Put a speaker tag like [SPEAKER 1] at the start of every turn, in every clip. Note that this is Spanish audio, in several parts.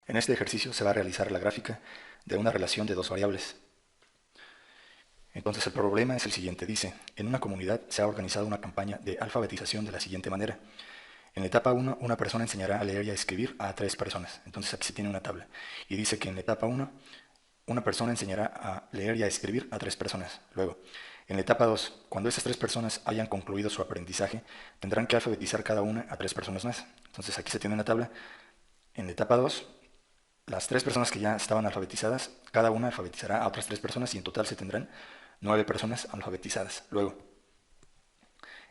[SPEAKER 1] En este ejercicio se va a realizar la gráfica de una relación de dos variables. Entonces el problema es el siguiente, dice, en una comunidad se ha organizado una campaña de alfabetización de la siguiente manera. En la etapa 1, una persona enseñará a leer y a escribir a 3 personas. Entonces aquí se tiene una tabla. Y dice que en la etapa 1, una persona enseñará a leer y a escribir a 3 personas. Luego, en la etapa 2, cuando esas 3 personas hayan concluido su aprendizaje, tendrán que alfabetizar cada una a 3 personas más. Entonces aquí se tiene una tabla. En la etapa 2, las 3 personas que ya estaban alfabetizadas, cada una alfabetizará a otras 3 personas y en total se tendrán 9 personas alfabetizadas. Luego,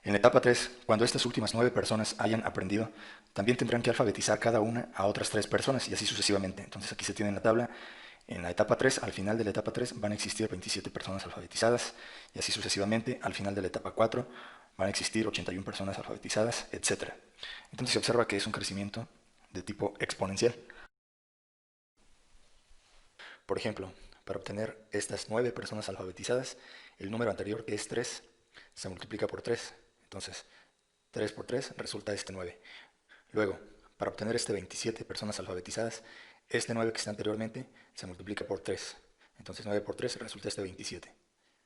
[SPEAKER 1] en la etapa 3, cuando estas últimas 9 personas hayan aprendido, también tendrán que alfabetizar cada una a otras 3 personas y así sucesivamente. Entonces aquí se tiene en la tabla. En la etapa 3, al final de la etapa 3, van a existir 27 personas alfabetizadas y así sucesivamente. Al final de la etapa 4 van a existir 81 personas alfabetizadas, etc. Entonces se observa que es un crecimiento de tipo exponencial. Por ejemplo, para obtener estas 9 personas alfabetizadas, el número anterior, que es 3, se multiplica por 3. Entonces, 3 por 3 resulta este 9. Luego, para obtener este 27 personas alfabetizadas, este 9 que está anteriormente se multiplica por 3. Entonces 9 por 3 resulta este 27.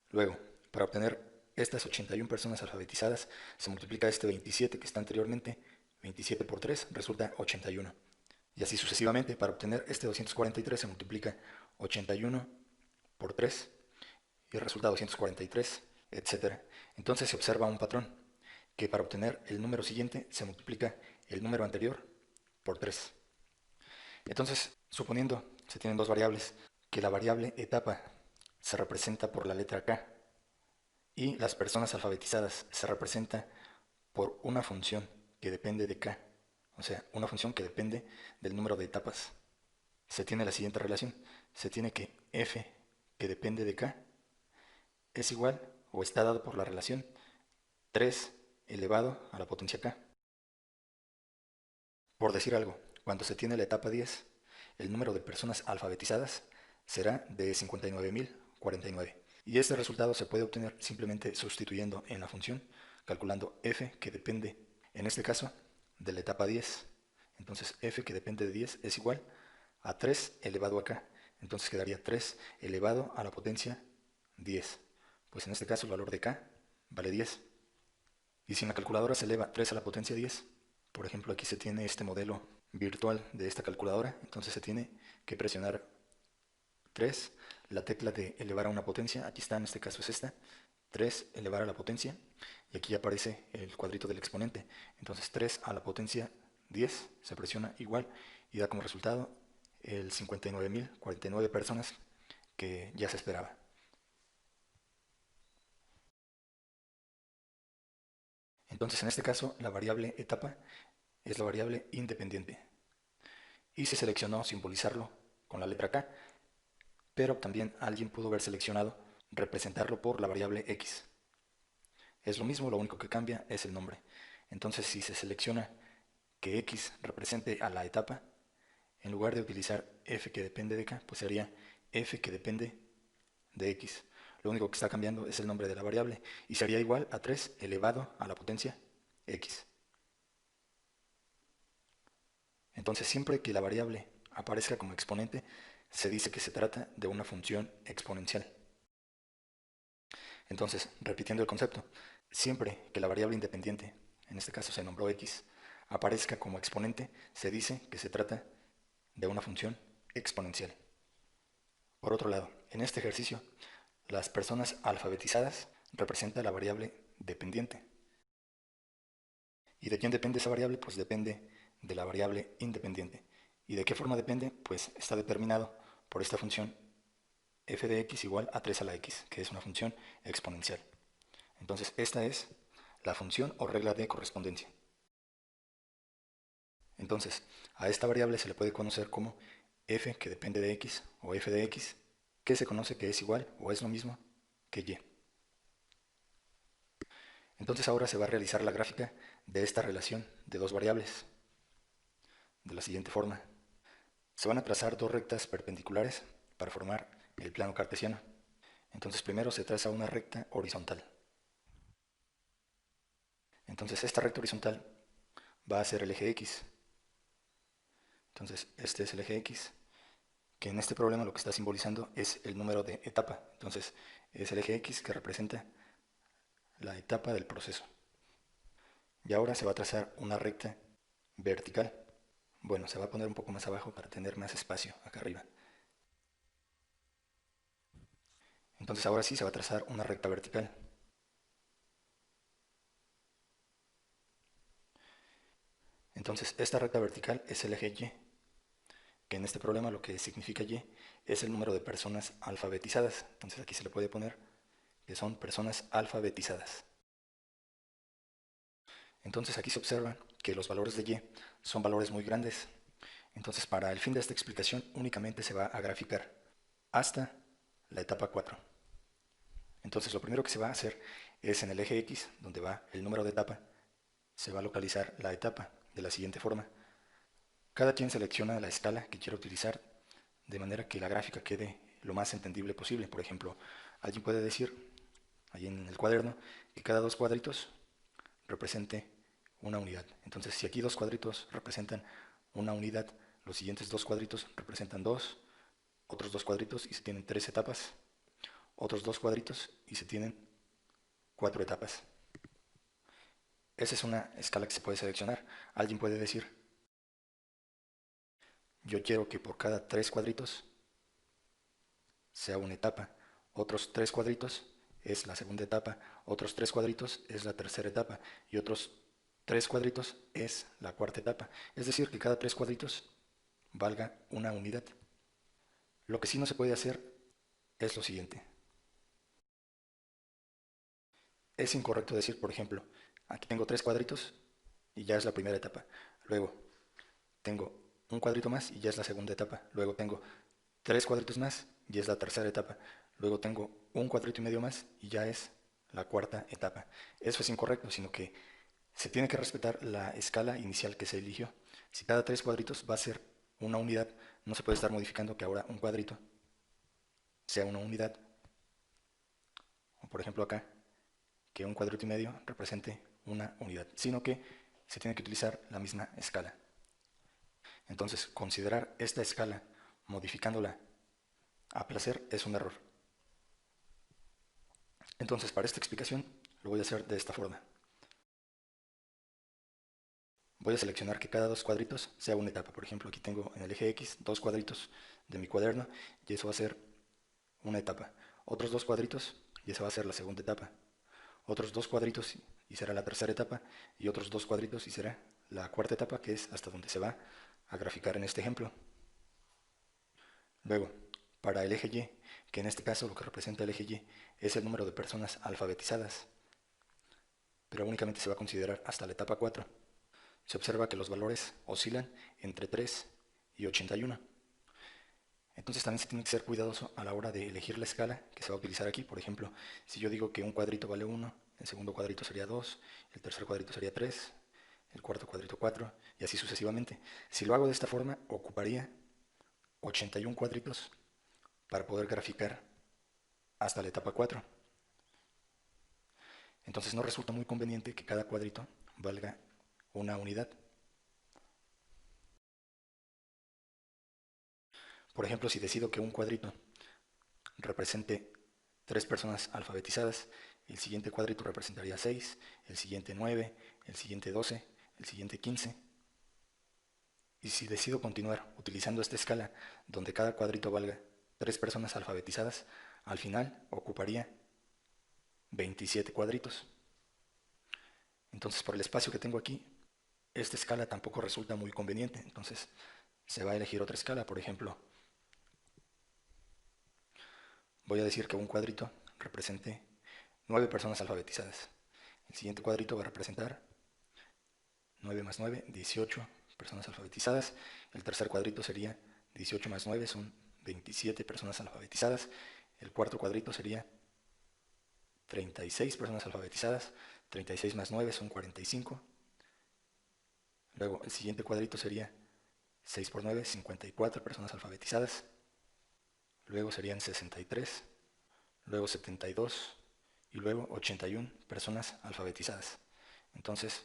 [SPEAKER 1] Luego, para obtener estas 81 personas alfabetizadas, se multiplica este 27 que está anteriormente. 27 por 3 resulta 81. Y así sucesivamente, para obtener este 243 se multiplica 81 por 3 y resulta 243, etc. Entonces se observa un patrón, que para obtener el número siguiente se multiplica el número anterior por 3. Entonces, suponiendo, se tienen dos variables, que la variable etapa se representa por la letra K y las personas alfabetizadas se representa por una función que depende de K, o sea, una función que depende del número de etapas. Se tiene la siguiente relación, se tiene que f, que depende de K, es igual o está dado por la relación 3 elevado a la potencia K. Por decir algo, cuando se tiene la etapa 10, el número de personas alfabetizadas será de 59.049. Y este resultado se puede obtener simplemente sustituyendo en la función, calculando f que depende, en este caso, de la etapa 10. Entonces f que depende de 10 es igual a 3 elevado a k. Entonces quedaría 3 elevado a la potencia 10. Pues en este caso el valor de k vale 10. Y si en la calculadora se eleva 3 a la potencia 10, por ejemplo aquí se tiene este modelo virtual de esta calculadora, entonces se tiene que presionar 3, la tecla de elevar a una potencia, aquí está, en este caso es esta, 3 elevar a la potencia, y aquí aparece el cuadrito del exponente, entonces 3 a la potencia 10 se presiona igual y da como resultado el 59.049 personas que ya se esperaba. Entonces en este caso la variable etapa es la variable independiente y se seleccionó simbolizarlo con la letra K, pero también alguien pudo haber seleccionado representarlo por la variable X. Es lo mismo, lo único que cambia es el nombre. Entonces si se selecciona que X represente a la etapa, en lugar de utilizar F que depende de K, pues sería F que depende de X. Lo único que está cambiando es el nombre de la variable y sería igual a 3 elevado a la potencia X. Entonces siempre que la variable aparezca como exponente, se dice que se trata de una función exponencial. Entonces, repitiendo el concepto, siempre que la variable independiente, en este caso se nombró x, aparezca como exponente, se dice que se trata de una función exponencial. Por otro lado, en este ejercicio, las personas alfabetizadas representan la variable dependiente. ¿Y de quién depende esa variable? Pues depende de la variable independiente. ¿Y de qué forma depende? Pues está determinado por esta función f de x igual a 3 a la x, que es una función exponencial. Entonces esta es la función o regla de correspondencia. Entonces a esta variable se le puede conocer como f que depende de x o f de x, que se conoce que es igual o es lo mismo que y. Entonces ahora se va a realizar la gráfica de esta relación de dos variables de la siguiente forma. Se van a trazar dos rectas perpendiculares para formar el plano cartesiano. Entonces primero se traza una recta horizontal. Entonces esta recta horizontal va a ser el eje x. Entonces este es el eje X, que en este problema lo que está simbolizando es el número de etapa. Entonces es el eje X que representa la etapa del proceso. Y ahora se va a trazar una recta vertical. Bueno, se va a poner un poco más abajo para tener más espacio acá arriba. Entonces ahora sí se va a trazar una recta vertical. Entonces esta recta vertical es el eje Y, que en este problema lo que significa Y es el número de personas alfabetizadas. Entonces aquí se le puede poner que son personas alfabetizadas. Entonces aquí se observa que los valores de Y son valores muy grandes. Entonces para el fin de esta explicación únicamente se va a graficar hasta la etapa 4. Entonces lo primero que se va a hacer es en el eje X, donde va el número de etapa, se va a localizar la etapa de la siguiente forma. Cada quien selecciona la escala que quiere utilizar de manera que la gráfica quede lo más entendible posible. Por ejemplo, alguien puede decir, ahí en el cuaderno, que cada dos cuadritos represente una unidad. Entonces, si aquí dos cuadritos representan una unidad, los siguientes dos cuadritos representan dos, otros dos cuadritos y se tienen tres etapas, otros dos cuadritos y se tienen cuatro etapas. Esa es una escala que se puede seleccionar. Alguien puede decir, yo quiero que por cada tres cuadritos sea una etapa, otros tres cuadritos es la segunda etapa, otros tres cuadritos es la tercera etapa y otros tres cuadritos es la cuarta etapa. Es decir, que cada tres cuadritos valga una unidad. Lo que sí no se puede hacer es lo siguiente. Es incorrecto decir, por ejemplo, aquí tengo tres cuadritos y ya es la primera etapa. Luego tengo un cuadrito más y ya es la segunda etapa. Luego tengo tres cuadritos más y es la tercera etapa. Luego tengo un cuadrito y medio más y ya es la cuarta etapa. Eso es incorrecto, sino que se tiene que respetar la escala inicial que se eligió. Si cada tres cuadritos va a ser una unidad, no se puede estar modificando que ahora un cuadrito sea una unidad. O por ejemplo acá, que un cuadrito y medio represente una unidad, sino que se tiene que utilizar la misma escala. Entonces, considerar esta escala modificándola a placer es un error. Entonces, para esta explicación lo voy a hacer de esta forma. Voy a seleccionar que cada dos cuadritos sea una etapa. Por ejemplo, aquí tengo en el eje X dos cuadritos de mi cuaderno y eso va a ser una etapa. Otros dos cuadritos y esa va a ser la segunda etapa. Otros dos cuadritos y será la tercera etapa y otros dos cuadritos y será la cuarta etapa, que es hasta donde se va a graficar en este ejemplo. Luego, para el eje Y, que en este caso lo que representa el eje Y es el número de personas alfabetizadas, pero únicamente se va a considerar hasta la etapa 4. Se observa que los valores oscilan entre 3 y 81. Entonces también se tiene que ser cuidadoso a la hora de elegir la escala que se va a utilizar aquí. Por ejemplo, si yo digo que un cuadrito vale 1, el segundo cuadrito sería 2, el tercer cuadrito sería 3, el cuarto cuadrito 4 y así sucesivamente. Si lo hago de esta forma, ocuparía 81 cuadritos para poder graficar hasta la etapa 4. Entonces no resulta muy conveniente que cada cuadrito valga una unidad. Por ejemplo, si decido que un cuadrito represente 3 personas alfabetizadas, el siguiente cuadrito representaría 6, el siguiente 9, el siguiente 12, el siguiente 15. Y si decido continuar utilizando esta escala donde cada cuadrito valga 3 personas alfabetizadas, al final ocuparía 27 cuadritos. Entonces, por el espacio que tengo aquí, esta escala tampoco resulta muy conveniente. Entonces, se va a elegir otra escala. Por ejemplo, voy a decir que un cuadrito represente 9 personas alfabetizadas. El siguiente cuadrito va a representar 9 más 9, 18 personas alfabetizadas. El tercer cuadrito sería 18 más 9, son 27 personas alfabetizadas. El cuarto cuadrito sería 36 personas alfabetizadas. 36 más 9 son 45. Luego el siguiente cuadrito sería 6 por 9, 54 personas alfabetizadas. Luego serían 63. Luego 72. Y luego 81 personas alfabetizadas. Entonces,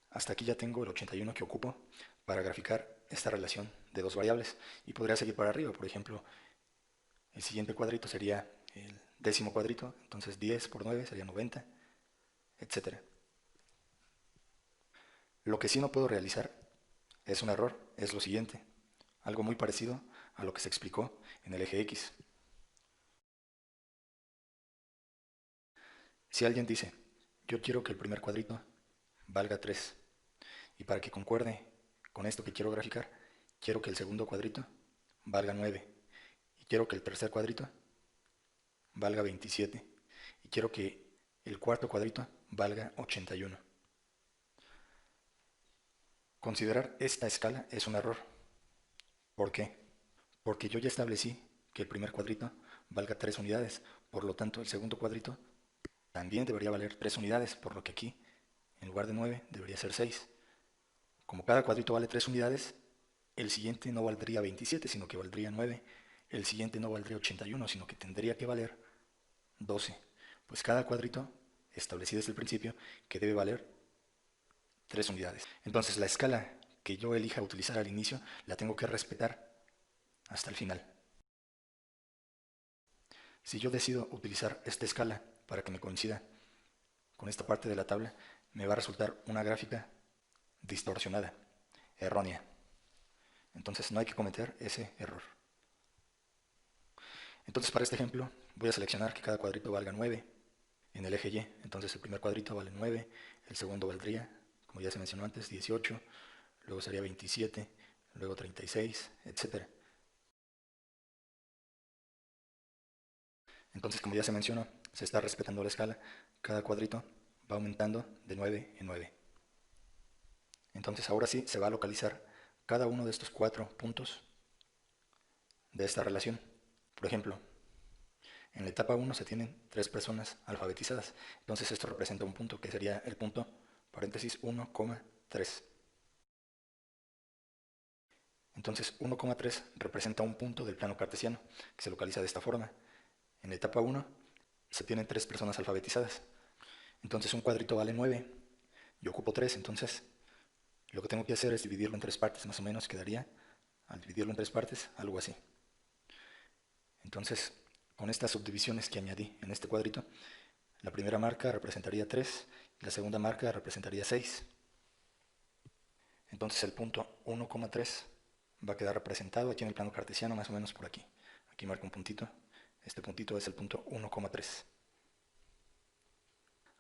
[SPEAKER 1] hasta aquí ya tengo el 81 que ocupo para graficar esta relación de dos variables y podría seguir para arriba. Por ejemplo, el siguiente cuadrito sería el décimo cuadrito, entonces 10 por 9 sería 90, etc. Lo que sí no puedo realizar es un error, es lo siguiente, algo muy parecido a lo que se explicó en el eje X. Si alguien dice, yo quiero que el primer cuadrito valga 3, y para que concuerde con esto que quiero graficar, quiero que el segundo cuadrito valga 9, y quiero que el tercer cuadrito valga 27, y quiero que el cuarto cuadrito valga 81. Considerar esta escala es un error. ¿Por qué? Porque yo ya establecí que el primer cuadrito valga 3 unidades, por lo tanto el segundo cuadrito también debería valer 3 unidades, por lo que aquí, en lugar de 9, debería ser 6. Como cada cuadrito vale 3 unidades, el siguiente no valdría 27, sino que valdría 9. El siguiente no valdría 81, sino que tendría que valer 12. Pues cada cuadrito establecí desde el principio que debe valer 3 unidades. Entonces la escala que yo elija utilizar al inicio la tengo que respetar hasta el final. Si yo decido utilizar esta escala para que me coincida con esta parte de la tabla, me va a resultar una gráfica distorsionada, errónea. Entonces no hay que cometer ese error. Entonces para este ejemplo voy a seleccionar que cada cuadrito valga 9 en el eje Y. Entonces el primer cuadrito vale 9, el segundo valdría, como ya se mencionó antes, 18, luego sería 27, luego 36, etc. Entonces, como ya se mencionó, se está respetando la escala, cada cuadrito va aumentando de 9 en 9. Entonces ahora sí se va a localizar cada uno de estos 4 puntos de esta relación. Por ejemplo, en la etapa 1 se tienen 3 personas alfabetizadas, entonces esto representa un punto que sería el punto paréntesis 1,3. Entonces 1,3 representa un punto del plano cartesiano que se localiza de esta forma. En la etapa 1 se tienen 3 personas alfabetizadas, entonces un cuadrito vale 9, yo ocupo 3, entonces lo que tengo que hacer es dividirlo en 3 partes, más o menos quedaría, al dividirlo en 3 partes, algo así. Entonces, con estas subdivisiones que añadí en este cuadrito, la primera marca representaría 3 y la segunda marca representaría 6. Entonces el punto 1,3 va a quedar representado aquí en el plano cartesiano, más o menos por aquí. Aquí marco un puntito, este puntito es el punto 1,3.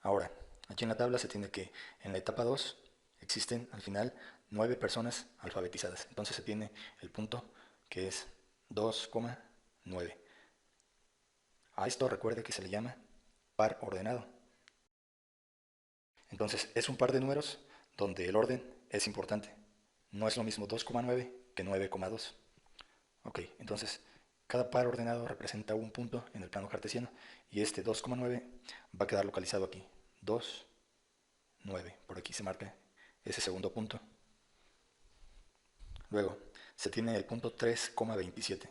[SPEAKER 1] Ahora, aquí en la tabla se tiene que en la etapa 2 existen al final 9 personas alfabetizadas. Entonces se tiene el punto que es 2,9. A esto recuerde que se le llama par ordenado. Entonces es un par de números donde el orden es importante. No es lo mismo 2,9 que 9,2. Ok, entonces cada par ordenado representa un punto en el plano cartesiano y este 2,9 va a quedar localizado aquí. 2, 9. Por aquí se marca ese segundo punto. Luego se tiene el punto 3,27.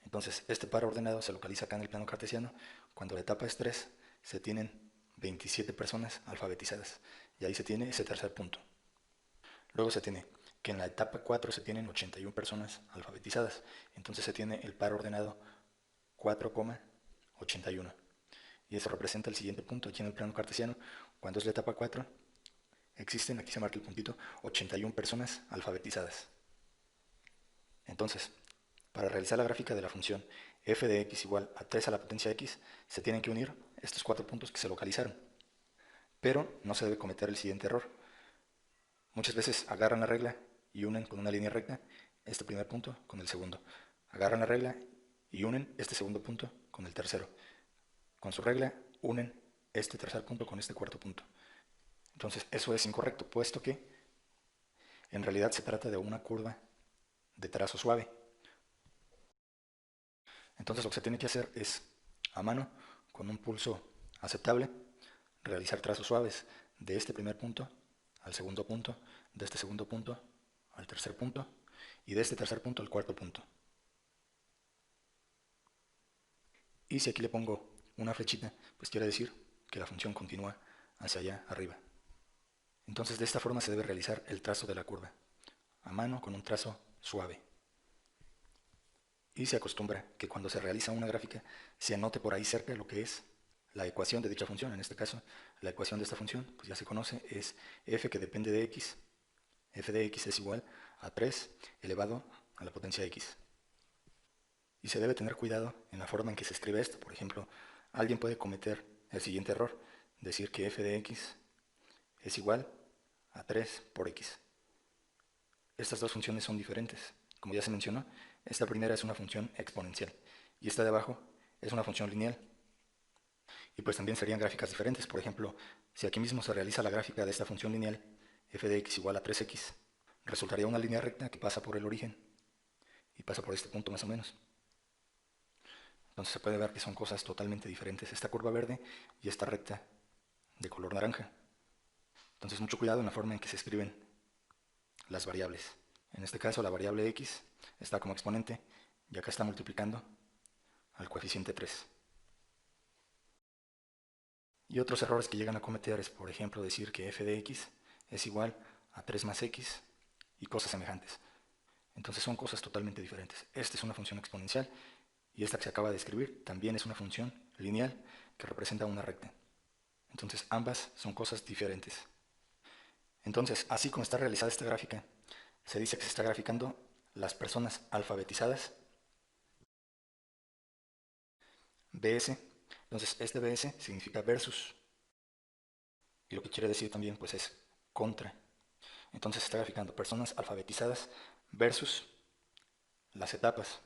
[SPEAKER 1] Entonces este par ordenado se localiza acá en el plano cartesiano. Cuando la etapa es 3, se tienen 27 personas alfabetizadas. Y ahí se tiene ese tercer punto. Luego se tiene que en la etapa 4 se tienen 81 personas alfabetizadas. Entonces se tiene el par ordenado 4,81. Y eso representa el siguiente punto aquí en el plano cartesiano. Cuando es la etapa 4, existen, aquí se marca el puntito, 81 personas alfabetizadas. Entonces, para realizar la gráfica de la función f de x igual a 3 a la potencia x, se tienen que unir estos 4 puntos que se localizaron. Pero no se debe cometer el siguiente error. Muchas veces agarran la regla y unen con una línea recta este primer punto con el segundo. Agarran la regla y unen este segundo punto con el tercero. Con su regla unen este tercer punto con este cuarto punto. Entonces eso es incorrecto, puesto que en realidad se trata de una curva de trazo suave. Entonces lo que se tiene que hacer es, a mano, con un pulso aceptable, realizar trazos suaves de este primer punto al segundo punto, de este segundo punto al tercer punto y de este tercer punto al cuarto punto. Y si aquí le pongo una flechita, pues quiere decir que la función continúa hacia allá arriba. Entonces de esta forma se debe realizar el trazo de la curva, a mano con un trazo suave. Y se acostumbra que cuando se realiza una gráfica se anote por ahí cerca lo que es la ecuación de dicha función. En este caso, la ecuación de esta función, pues ya se conoce, es f que depende de x. F de x es igual a 3 elevado a la potencia x. Y se debe tener cuidado en la forma en que se escribe esto. Por ejemplo, alguien puede cometer el siguiente error, decir que f de x es igual a 3 por x. Estas dos funciones son diferentes. Como ya se mencionó, esta primera es una función exponencial y esta de abajo es una función lineal. Y pues también serían gráficas diferentes. Por ejemplo, si aquí mismo se realiza la gráfica de esta función lineal, f de x igual a 3x, resultaría una línea recta que pasa por el origen y pasa por este punto más o menos. Entonces se puede ver que son cosas totalmente diferentes, esta curva verde y esta recta de color naranja. Entonces mucho cuidado en la forma en que se escriben las variables. En este caso la variable x está como exponente y acá está multiplicando al coeficiente 3. Y otros errores que llegan a cometer es, por ejemplo, decir que f de x es igual a 3 más x y cosas semejantes. Entonces son cosas totalmente diferentes. Esta es una función exponencial y esta que se acaba de escribir también es una función lineal que representa una recta. Entonces ambas son cosas diferentes. Entonces, así como está realizada esta gráfica, se dice que se está graficando las personas alfabetizadas BS. Entonces este BS significa versus y lo que quiere decir también pues es contra. Entonces se está graficando personas alfabetizadas versus las etapas.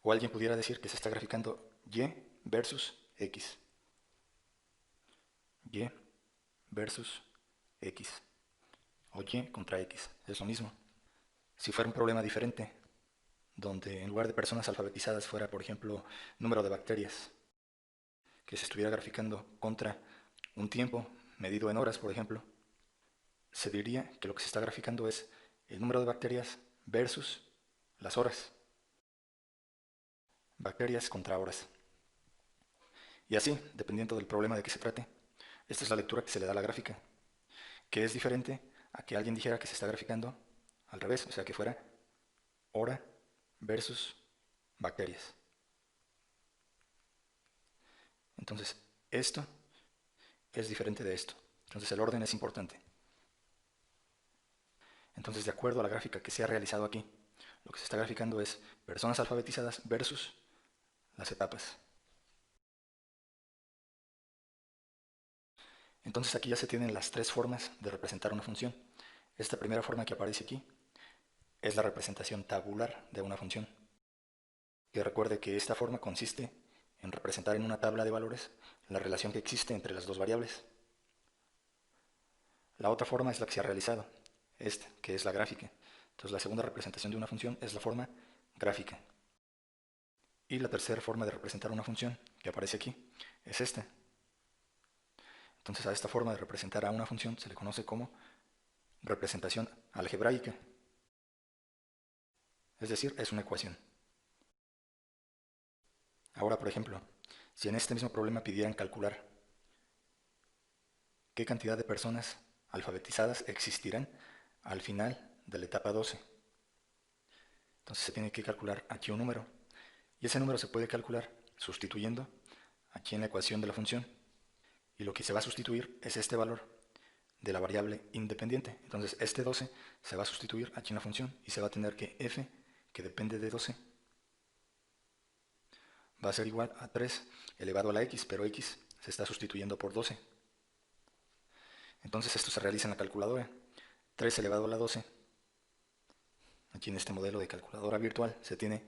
[SPEAKER 1] O alguien pudiera decir que se está graficando Y versus X. Y versus X. O Y contra X. Es lo mismo. Si fuera un problema diferente, donde en lugar de personas alfabetizadas fuera, por ejemplo, número de bacterias, que se estuviera graficando contra un tiempo medido en horas, por ejemplo, se diría que lo que se está graficando es el número de bacterias versus las horas. Bacterias contra horas. Y así, dependiendo del problema de que se trate, esta es la lectura que se le da a la gráfica, que es diferente a que alguien dijera que se está graficando al revés, o sea que fuera hora versus bacterias. Entonces, esto es diferente de esto. Entonces el orden es importante. Entonces, de acuerdo a la gráfica que se ha realizado aquí, lo que se está graficando es personas alfabetizadas versus las etapas. Entonces aquí ya se tienen las tres formas de representar una función. Esta primera forma que aparece aquí es la representación tabular de una función. Y recuerde que esta forma consiste en representar en una tabla de valores la relación que existe entre las dos variables. La otra forma es la que se ha realizado, esta, que es la gráfica. Entonces la segunda representación de una función es la forma gráfica. Y la tercera forma de representar una función, que aparece aquí, es esta. Entonces a esta forma de representar a una función se le conoce como representación algebraica. Es decir, es una ecuación. Ahora, por ejemplo, si en este mismo problema pidieran calcular qué cantidad de personas alfabetizadas existirán al final de la etapa 12. Entonces se tiene que calcular aquí un número. Y ese número se puede calcular sustituyendo aquí en la ecuación de la función. Y lo que se va a sustituir es este valor de la variable independiente. Entonces este 12 se va a sustituir aquí en la función y se va a tener que f, que depende de 12, va a ser igual a 3 elevado a la x, pero x se está sustituyendo por 12. Entonces esto se realiza en la calculadora. 3 elevado a la 12, aquí en este modelo de calculadora virtual se tiene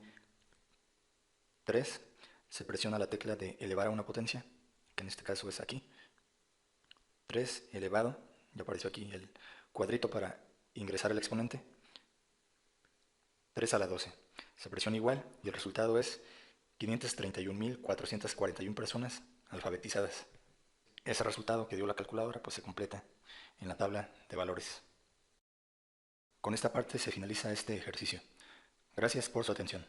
[SPEAKER 1] 3, se presiona la tecla de elevar a una potencia, que en este caso es aquí. 3 elevado, ya apareció aquí el cuadrito para ingresar el exponente, 3 a la 12. Se presiona igual y el resultado es 531.441 personas alfabetizadas. Ese resultado que dio la calculadora pues se completa en la tabla de valores. Con esta parte se finaliza este ejercicio. Gracias por su atención.